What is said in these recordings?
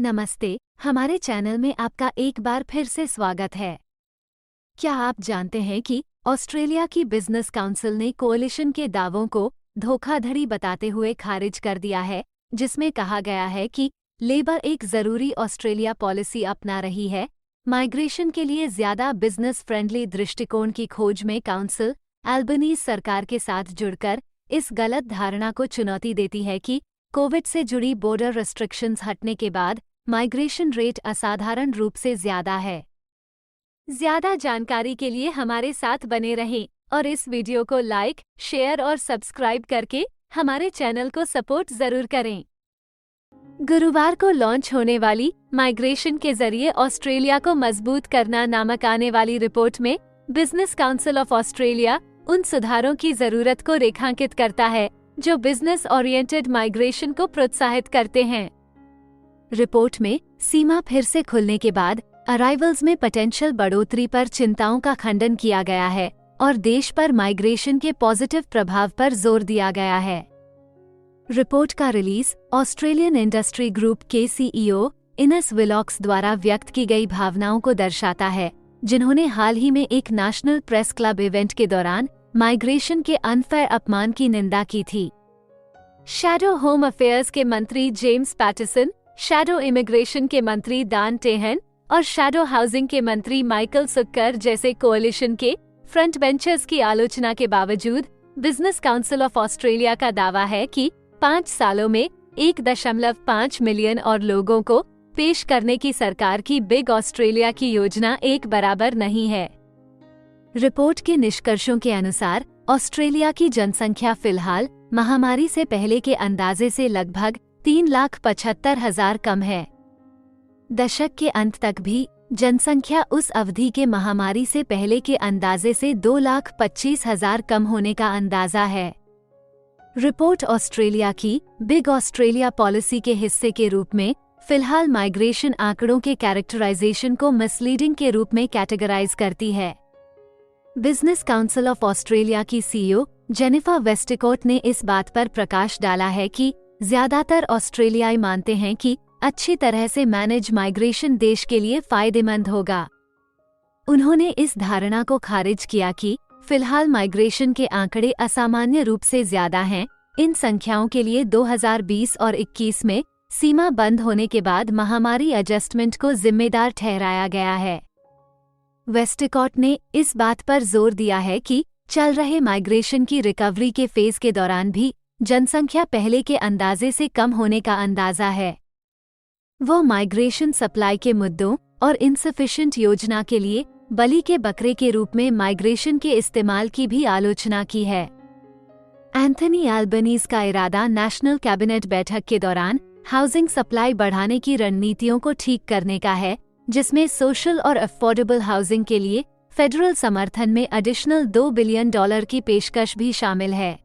नमस्ते, हमारे चैनल में आपका एक बार फिर से स्वागत है। क्या आप जानते हैं कि ऑस्ट्रेलिया की बिजनेस काउंसिल ने कोalition के दावों को धोखाधड़ी बताते हुए खारिज कर दिया है, जिसमें कहा गया है कि लेबर एक जरूरी ऑस्ट्रेलिया पॉलिसी अपना रही है। माइग्रेशन के लिए ज्यादा बिजनेस फ्रेंडली दृष्टिकोण की खोज में काउंसिल एल्बनीज सरकार के साथ जुड़कर इस गलत धारणा को चुनौती देती है कि कोविड से जुड़ी बॉर्डर रेस्ट्रिक्शंस हटने के बाद माइग्रेशन रेट असाधारण रूप से ज्यादा है। ज्यादा जानकारी के लिए हमारे साथ बने रहें और इस वीडियो को लाइक, शेयर और सब्सक्राइब करके हमारे चैनल को सपोर्ट जरूर करें। गुरुवार को लॉन्च होने वाली माइग्रेशन के जरिए ऑस्ट्रेलिया को मजबूत करना नामक आने वाली रिपोर्ट में बिजनेस काउंसिल ऑफ ऑस्ट्रेलिया उन सुधारों की जरूरत को रेखांकित करता है जो बिजनेस ओरिएंटेड माइग्रेशन को प्रोत्साहित करते हैं। रिपोर्ट में सीमा फिर से खुलने के बाद अराइवल्स में पोटेंशियल बढ़ोतरी पर चिंताओं का खंडन किया गया है और देश पर माइग्रेशन के पॉजिटिव प्रभाव पर जोर दिया गया है। रिपोर्ट का रिलीज ऑस्ट्रेलियन इंडस्ट्री ग्रुप के सीईओ इनेस विलॉक्स द्वारा व्यक्त की गई भावनाओं को दर्शाता है, जिन्होंने हाल ही में एक नेशनल प्रेस क्लब इवेंट के दौरान माइग्रेशन के अनफेयर अपमान की निंदा की थी। शैडो होम अफेयर्स के मंत्री जेम्स पैटरसन, शैडो इमिग्रेशन के मंत्री दान टेहन और शैडो हाउसिंग के मंत्री माइकल सुक्कर जैसे कोalition के फ्रंट बेंचर्स की आलोचना के बावजूद बिजनेस काउंसिल ऑफ ऑस्ट्रेलिया का दावा है कि 5 सालों में 1.5 मिलियन और लोगों को पेश करने की सरकार की बिग ऑस्ट्रेलिया की योजना एक बराबर नहीं है। रिपोर्ट के निष्कर्षों के अनुसार ऑस्ट्रेलिया की जनसंख्या फिलहाल महामारी से पहले के अंदाजे से लगभग 3,75,000 कम है। दशक के अंत तक भी जनसंख्या उस अवधि के महामारी से पहले के अंदाजे से 2,25,000 कम होने का अंदाजा है। रिपोर्ट ऑस्ट्रेलिया की बिग ऑस्ट्रेलिया पॉलिसी के हिस्से के रूप में फिलहाल माइग्रेशन आंकड़ों के कैरेक्टराइजेशन को मिसलीडिंग के रूप में कैटेगराइज करती है। बिजनेस काउंसिल ऑफ ऑस्ट्रेलिया की सीईओ जेनिफर वेस्टिकोट ने इस बात पर प्रकाश डाला है कि ज्यादातर ऑस्ट्रेलियाई मानते हैं कि अच्छी तरह से मैनेज माइग्रेशन देश के लिए फायदेमंद होगा। उन्होंने इस धारणा को खारिज किया कि फिलहाल माइग्रेशन के आंकड़े असामान्य रूप से ज्यादा हैं। इन संख्याओं के लिए 2020 और 21 में सीमा बंद होने के बाद महामारी एडजस्टमेंट को जिम्मेदार ठहराया गया है। वेस्टिकॉट ने इस बात पर जोर दिया है कि चल रहे माइग्रेशन की रिकवरी के फेज के दौरान भी जनसंख्या पहले के अंदाजे से कम होने का अंदाजा है। वो माइग्रेशन सप्लाई के मुद्दों और इनसफिशिएंट योजना के लिए बलि के बकरे के रूप में माइग्रेशन के इस्तेमाल की भी आलोचना की है। एंथनी एल्बनीज का इरादा नेशनल कैबिनेट बैठक के दौरान हाउसिंग सप्लाई बढ़ाने की रणनीतियों को ठीक करने का है, जिसमें सोशल और अफोर्डेबल हाउसिंग के लिए फेडरल समर्थन में एडिशनल $2 बिलियन की पेशकश भी शामिल है।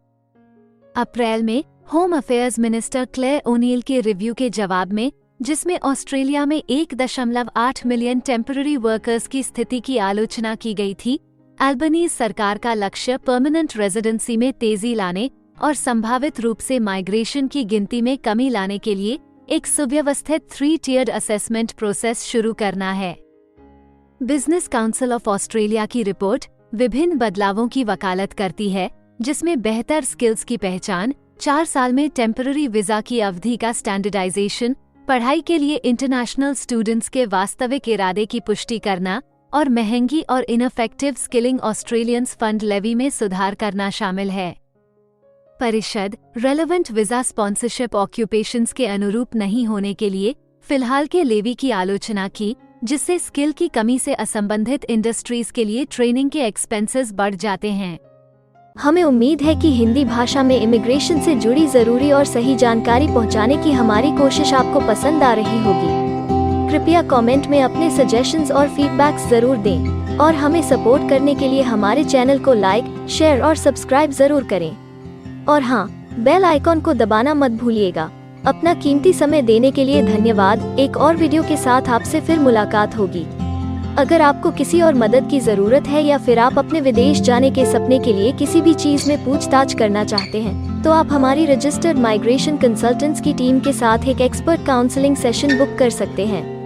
अप्रैल में home affairs minister Clare O'Neil के रिव्यू के जवाब में, जिसमें ऑस्ट्रेलिया में 1.8 मिलियन टेम्पररी वर्कर्स की स्थिति की आलोचना की गई थी, एल्बनीज सरकार का लक्ष्य परमानेंट रेजिडेंसी में तेजी लाने और संभावित रूप से माइग्रेशन की गिनती में कमी लाने के लिए एक सुव्यवस्थित 3-tiered असेसमेंट प्रोसेस शुरू करना है। बिजनेस काउंसिल ऑफ ऑस्ट्रेलिया की रिपोर्ट विभिन्न बदलावों की वकालत करती है, जिसमें बेहतर स्किल्स की पहचान, 4 साल में टेम्पररी वीजा की अवधि का स्टैंडर्डाइजेशन, पढ़ाई के लिए इंटरनेशनल स्टूडेंट्स के वास्तविक इरादे की पुष्टि करना और महंगी और ineffective skilling Australians fund levy में सुधार करना शामिल है। परिषद रेलेवेंट वीजा स्पॉन्सरशिप ऑक्यूपेशंस के अनुरूप नहीं होने के लिए फिलहाल के लेवी की आलोचना की, जिससे स्किल की कमी से असंबंधित इंडस्ट्रीज के लिए ट्रेनिंग के एक्सपेंसेस बढ़ जाते हैं। हमें उम्मीद है कि हिंदी भाषा में इमिग्रेशन से जुड़ी जरूरी और सही जानकारी पहुंचाने की हमारी कोशिश आपको पसंद आ रही होगी। कृपया कमेंट में अपने सजेशंस और फीडबैक्स जरूर दें और हमें सपोर्ट करने के लिए हमारे चैनल को लाइक, शेयर और सब्सक्राइब जरूर करें। और हाँ, बेल आइकॉन को दबाना मत भूलिएगा। अपना कीमती समय देने के लिए धन्यवाद। एक और वीडियो के साथ आपसे फिर मुलाकात होगी। अगर आपको किसी और मदद की जरूरत है या फिर आप अपने विदेश जाने के सपने के लिए किसी भी चीज में पूछताछ करना चाहते हैं तो आप हमारी रजिस्टर्ड माइग्रेशन कंसल्टेंट्स की टीम के साथ एक एक्सपर्ट काउंसलिंग सेशन बुक कर सकते हैं।